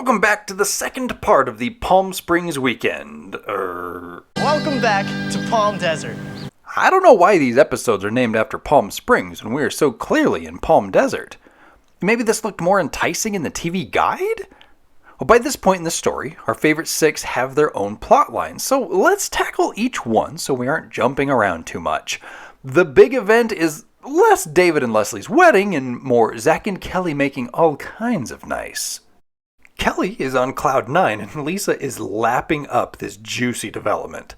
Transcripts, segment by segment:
Welcome back to the second part of the Palm Springs weekend. Welcome back to Palm Desert. I don't know why these episodes are named after Palm Springs when we are so clearly in Palm Desert. Maybe this looked more enticing in the TV guide? Well, by this point in the story, our favorite 6 have their own plot lines, so let's tackle each one so we aren't jumping around too much. The big event is less David and Leslie's wedding and more Zack and Kelly making all kinds of nice. Kelly is on cloud 9 and Lisa is lapping up this juicy development.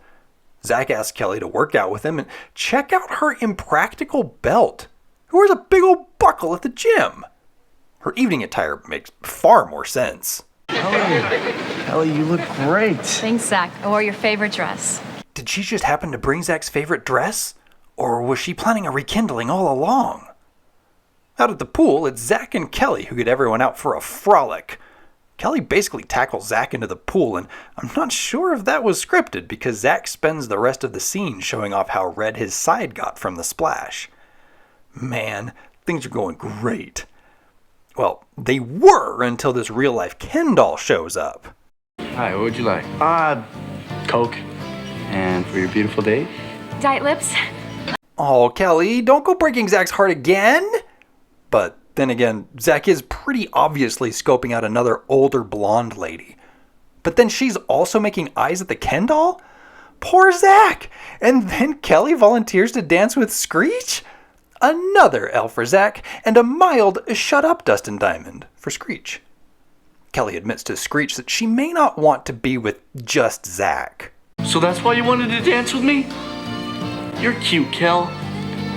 Zack asks Kelly to work out with him and check out her impractical belt. Who wears a big old buckle at the gym? Her evening attire makes far more sense. Kelly, you look great. Thanks, Zack. I wore your favorite dress. Did she just happen to bring Zack's favorite dress? Or was she planning a rekindling all along? Out at the pool, it's Zack and Kelly who get everyone out for a frolic. Kelly basically tackles Zack into the pool, and I'm not sure if that was scripted because Zack spends the rest of the scene showing off how red his side got from the splash. Man, things are going great. Well, they were until this real-life Ken doll shows up. Hi, what would you like? Coke. And for your beautiful date? Diet lips. Oh, Kelly, don't go breaking Zack's heart again! But then again, Zack is pretty obviously scoping out another older blonde lady. But then she's also making eyes at the Ken doll? Poor Zack! And then Kelly volunteers to dance with Screech? Another L for Zack, and a mild shut up Dustin Diamond for Screech. Kelly admits to Screech that she may not want to be with just Zack. So that's why you wanted to dance with me? You're cute, Kel.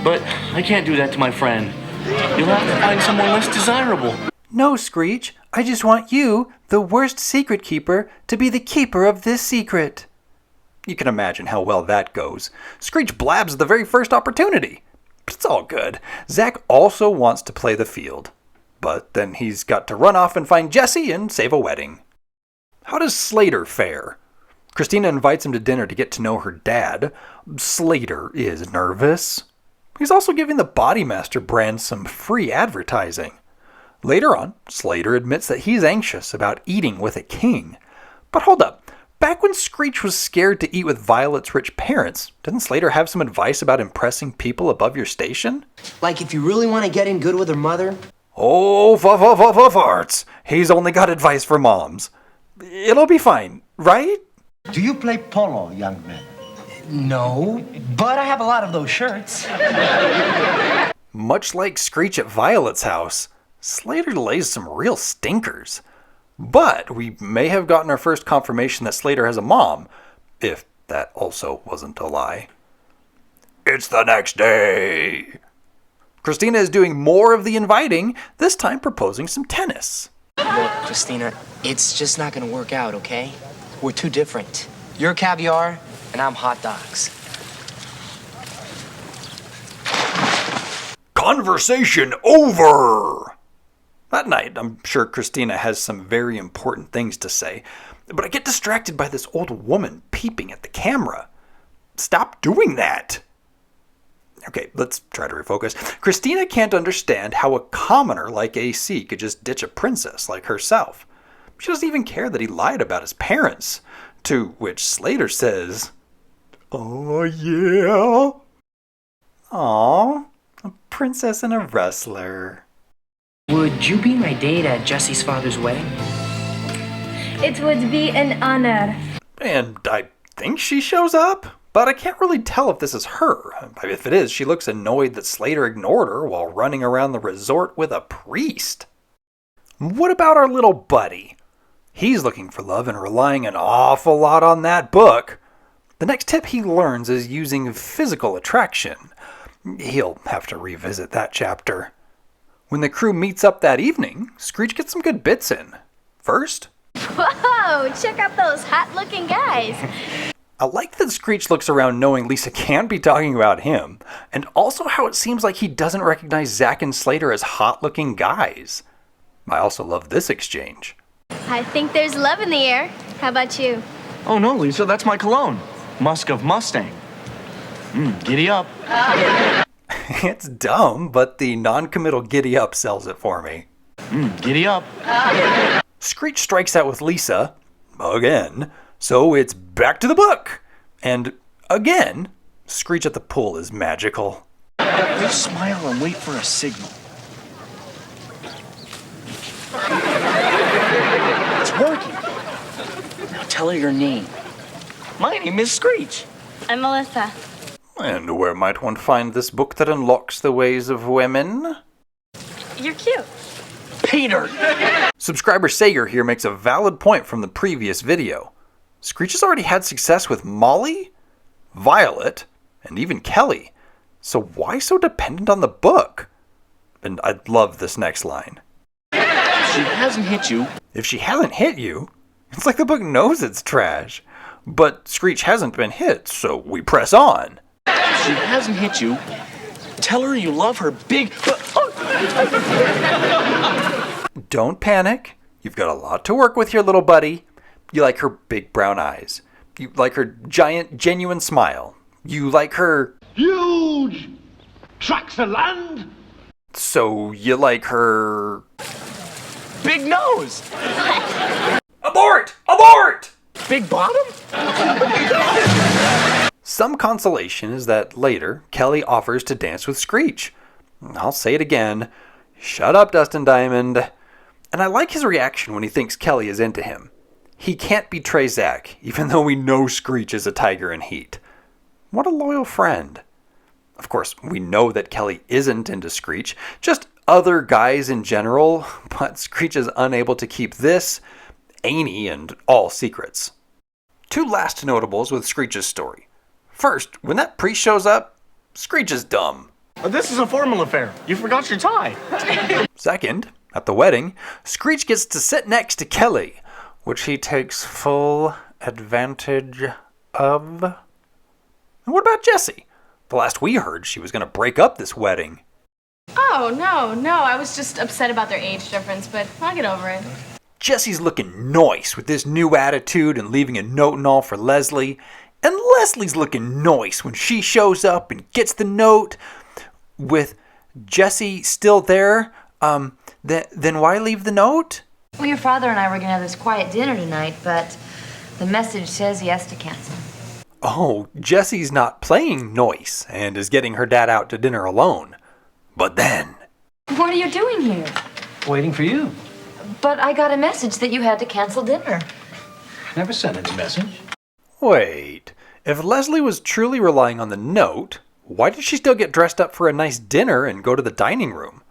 But I can't do that to my friend. You'll have to find someone less desirable. No, Screech. I just want you, the worst secret keeper, to be the keeper of this secret. You can imagine how well that goes. Screech blabs the very first opportunity. But it's all good. Zack also wants to play the field. But then he's got to run off and find Jesse and save a wedding. How does Slater fare? Christina invites him to dinner to get to know her dad. Slater is nervous. He's also giving the Bodymaster brand some free advertising. Later on, Slater admits that he's anxious about eating with a king. But hold up, back when Screech was scared to eat with Violet's rich parents, didn't Slater have some advice about impressing people above your station? Like if you really want to get in good with her mother? Oh, farts. He's only got advice for moms. It'll be fine, right? Do you play polo, young man? No, but I have a lot of those shirts. Much like Screech at Violet's house, Slater lays some real stinkers. But we may have gotten our first confirmation that Slater has a mom, if that also wasn't a lie. It's the next day. Christina is doing more of the inviting, this time proposing some tennis. Look, Christina, it's just not gonna work out, okay? We're too different. You're caviar, and I'm hot dogs. Conversation over! That night, I'm sure Christina has some very important things to say, but I get distracted by this old woman peeping at the camera. Stop doing that! Okay, let's try to refocus. Christina can't understand how a commoner like AC could just ditch a princess like herself. She doesn't even care that he lied about his parents. To which Slater says, "Oh, yeah? Aw, a princess and a wrestler." Would you be my date at Jesse's father's wedding? It would be an honor. And I think she shows up, but I can't really tell if this is her. If it is, she looks annoyed that Slater ignored her while running around the resort with a priest. What about our little buddy? He's looking for love and relying an awful lot on that book. The next tip he learns is using physical attraction. He'll have to revisit that chapter. When the crew meets up that evening, Screech gets some good bits in. First, Whoa, check out those hot-looking guys. I like that Screech looks around knowing Lisa can't be talking about him, and also how it seems like he doesn't recognize Zack and Slater as hot-looking guys. I also love this exchange. I think there's love in the air. How about you? Oh no, Lisa, that's my cologne. Musk of Mustang. Giddy up. It's dumb, but the non-committal giddy up sells it for me. Giddy up. Screech strikes out with Lisa, again, so it's back to the book. And again, Screech at the pool is magical. You smile and wait for a signal. It's working. Now tell her your name. My name is Screech. I'm Melissa. And where might one find this book that unlocks the ways of women? You're cute. Peter! Subscriber Sager here makes a valid point from the previous video. Screech has already had success with Molly, Violet, and even Kelly. So why so dependent on the book? And I love this next line. If she hasn't hit you, If she hasn't hit you, it's like the book knows it's trash. But Screech hasn't been hit, so we press on. if she hasn't hit you, tell her you love her big... Don't panic. You've got a lot to work with here, little buddy. You like her big brown eyes. You like her giant, genuine smile. You like her... Huge tracts of land. So you like her... Big nose! Abort! Abort! Big bottom? Some consolation is that later, Kelly offers to dance with Screech. I'll say it again. Shut up, Dustin Diamond. And I like his reaction when he thinks Kelly is into him. He can't betray Zack, even though we know Screech is a tiger in heat. What a loyal friend. Of course, we know that Kelly isn't into Screech, just other guys in general, but Screech is unable to keep this, Amy, and all secrets. Two last notables with Screech's story. First, when that priest shows up, Screech is dumb. This is a formal affair. You forgot your tie. Second, at the wedding, Screech gets to sit next to Kelly, which he takes full advantage of. And what about Jesse? The last we heard, she was going to break up this wedding. Oh, no. I was just upset about their age difference, but I'll get over it. Jesse's looking nice with this new attitude and leaving a note and all for Leslie. And Leslie's looking nice when she shows up and gets the note. With Jesse still there, then why leave the note? Well, your father and I were going to have this quiet dinner tonight, but the message says he has to cancel. Oh, Jesse's not playing nice and is getting her dad out to dinner alone. But then... What are you doing here? Waiting for you. But I got a message that you had to cancel dinner. Never sent any message. Wait, if Leslie was truly relying on the note, why did she still get dressed up for a nice dinner and go to the dining room?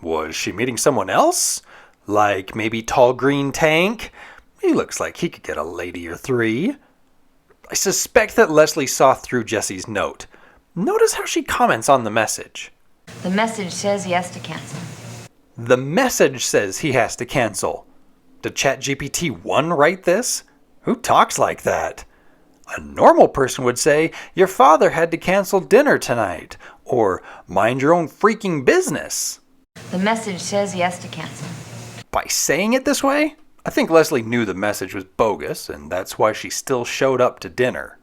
Was she meeting someone else? Like maybe Tall Green Tank? He looks like he could get a lady or three. I suspect that Leslie saw through Jesse's note. Notice how she comments on the message. The message says he has to cancel. The message says he has to cancel. Did ChatGPT-1 write this? Who talks like that? A normal person would say, your father had to cancel dinner tonight, or mind your own freaking business. The message says he has to cancel. By saying it this way, I think Leslie knew the message was bogus, and that's why she still showed up to dinner.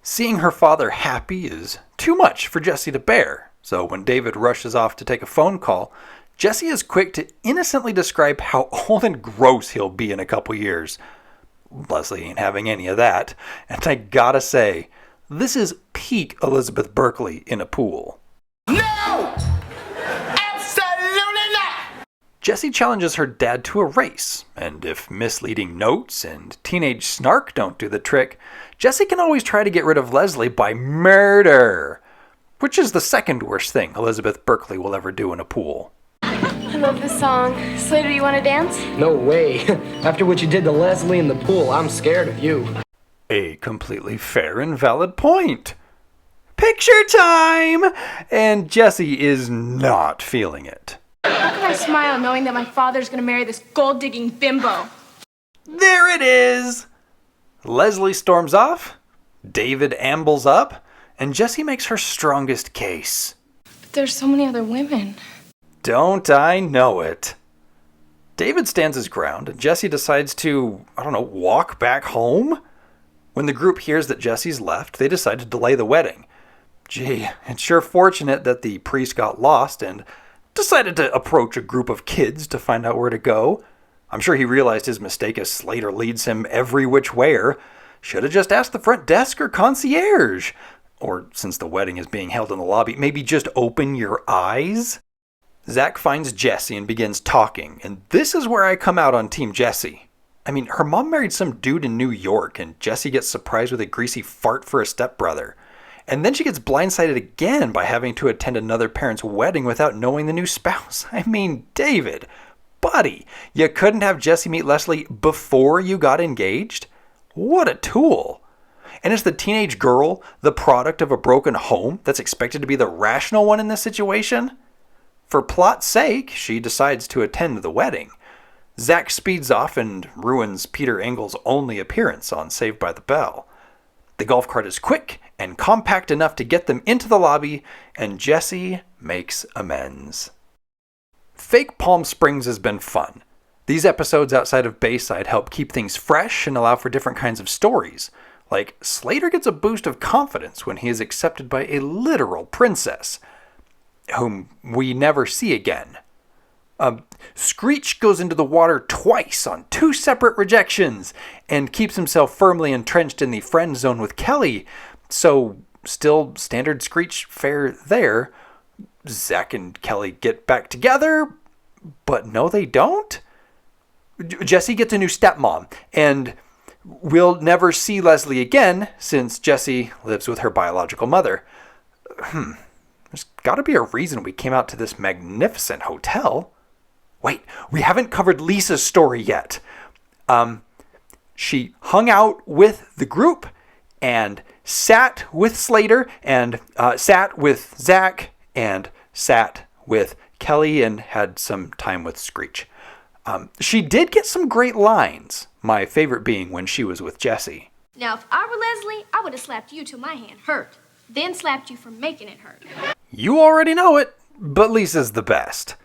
Seeing her father happy is too much for Jesse to bear, so when David rushes off to take a phone call, Jesse is quick to innocently describe how old and gross he'll be in a couple years. Leslie ain't having any of that, and I gotta say, this is peak Elizabeth Berkley in a pool. No! Absolutely not! Jesse challenges her dad to a race, and if misleading notes and teenage snark don't do the trick, Jesse can always try to get rid of Leslie by murder, which is the second worst thing Elizabeth Berkley will ever do in a pool. I love this song. Slater, you want to dance? No way. After what you did to Leslie in the pool, I'm scared of you. A completely fair and valid point. Picture time! And Jesse is not feeling it. How can I smile knowing that my father's going to marry this gold-digging bimbo? There it is! Leslie storms off, David ambles up, and Jesse makes her strongest case. But there's so many other women. Don't I know it? David stands his ground, and Jesse decides to, walk back home? When the group hears that Jesse's left, they decide to delay the wedding. Gee, it's sure fortunate that the priest got lost and decided to approach a group of kids to find out where to go. I'm sure he realized his mistake as Slater leads him every which where. Should have just asked the front desk or concierge. Or, since the wedding is being held in the lobby, maybe just open your eyes? Zack finds Jesse and begins talking, and this is where I come out on Team Jesse. I mean, her mom married some dude in New York, and Jesse gets surprised with a greasy fart for a stepbrother. And then she gets blindsided again by having to attend another parent's wedding without knowing the new spouse. I mean, David, buddy, you couldn't have Jesse meet Leslie before you got engaged? What a tool. And is the teenage girl the product of a broken home that's expected to be the rational one in this situation? For plot's sake, she decides to attend the wedding. Zack speeds off and ruins Peter Engel's only appearance on Saved by the Bell. The golf cart is quick and compact enough to get them into the lobby, and Jesse makes amends. Fake Palm Springs has been fun. These episodes outside of Bayside help keep things fresh and allow for different kinds of stories. Like, Slater gets a boost of confidence when he is accepted by a literal princess, whom we never see again. Screech goes into the water twice on 2 separate rejections and keeps himself firmly entrenched in the friend zone with Kelly. So, still standard Screech fare there. Zack and Kelly get back together, but no they don't. Jesse gets a new stepmom, and we'll never see Leslie again since Jesse lives with her biological mother. There's got to be a reason we came out to this magnificent hotel. Wait, we haven't covered Lisa's story yet. She hung out with the group and sat with Slater and sat with Zack and sat with Kelly and had some time with Screech. She did get some great lines, my favorite being when she was with Jesse. Now, if I were Leslie, I would have slapped you till my hand hurt, then slapped you for making it hurt. You already know it, but Lisa's the best.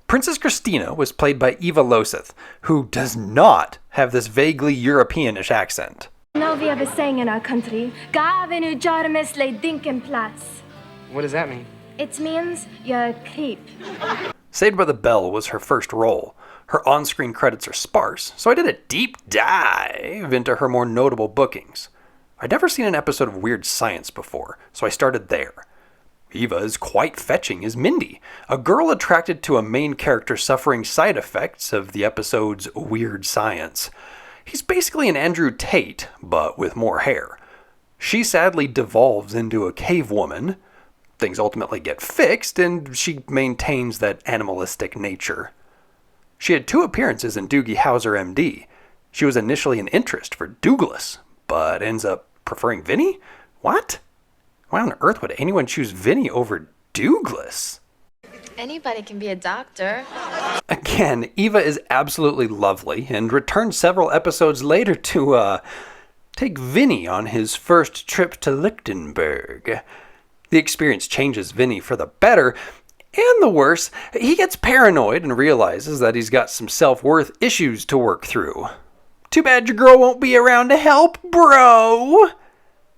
Princess Christina was played by Eva Loseth, who does not have this vaguely Europeanish accent. Now we have a saying in our country, "Gavenu jarmes le dinkenplatz." What does that mean? It means you're a creep. Saved by the Bell was her first role. Her on-screen credits are sparse, so I did a deep dive into her more notable bookings. I'd never seen an episode of Weird Science before, so I started there. Eva is quite fetching as Mindy, a girl attracted to a main character suffering side effects of the episode's Weird Science. He's basically an Andrew Tate, but with more hair. She sadly devolves into a cave woman. Things ultimately get fixed, and she maintains that animalistic nature. She had 2 appearances in Doogie Howser, MD. She was initially an interest for Douglas, but ends up preferring Vinny? What? Why on earth would anyone choose Vinny over Douglas? Anybody can be a doctor. Again, Eva is absolutely lovely and returns several episodes later to, take Vinny on his first trip to Lichtenburg. The experience changes Vinny for the better and the worse. He gets paranoid and realizes that he's got some self-worth issues to work through. Too bad your girl won't be around to help, bro!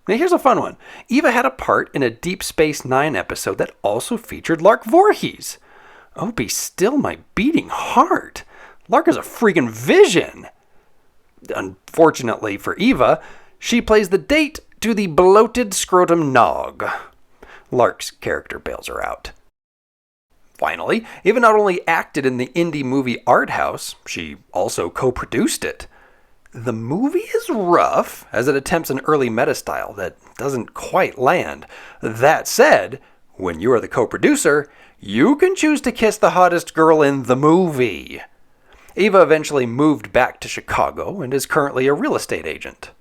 Now here's a fun one. Eva had a part in a Deep Space Nine episode that also featured Lark Voorhees. Oh, be still my beating heart. Lark is a freaking vision. Unfortunately for Eva, she plays the date to the bloated scrotum nog. Lark's character bails her out. Finally, Eva not only acted in the indie movie Art House, she also co-produced it. The movie is rough, as it attempts an early meta-style that doesn't quite land. That said, when you are the co-producer, you can choose to kiss the hottest girl in the movie. Eva eventually moved back to Chicago and is currently a real estate agent.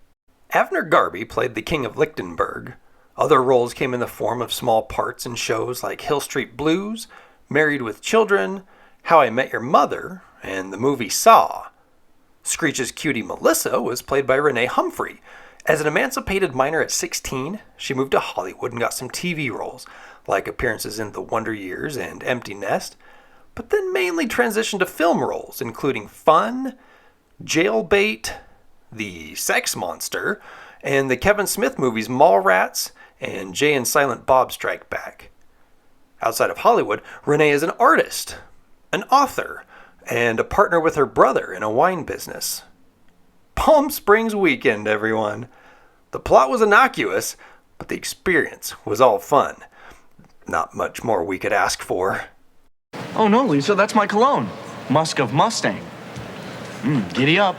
Avner Garby played the King of Lichtenburg. Other roles came in the form of small parts in shows like Hill Street Blues, Married with Children, How I Met Your Mother, and the movie Saw. Screech's cutie Melissa was played by Renee Humphrey. As an emancipated minor at 16, she moved to Hollywood and got some TV roles, like appearances in The Wonder Years and Empty Nest, but then mainly transitioned to film roles, including Fun, Jailbait, The Sex Monster, and the Kevin Smith movies Mallrats and Jay and Silent Bob Strike Back. Outside of Hollywood, Renee is an artist, an author, and a partner with her brother in a wine business. Palm Springs weekend, everyone. The plot was innocuous, but the experience was all fun. Not much more we could ask for. Oh no, Lisa, that's my cologne. Musk of Mustang. Giddy up.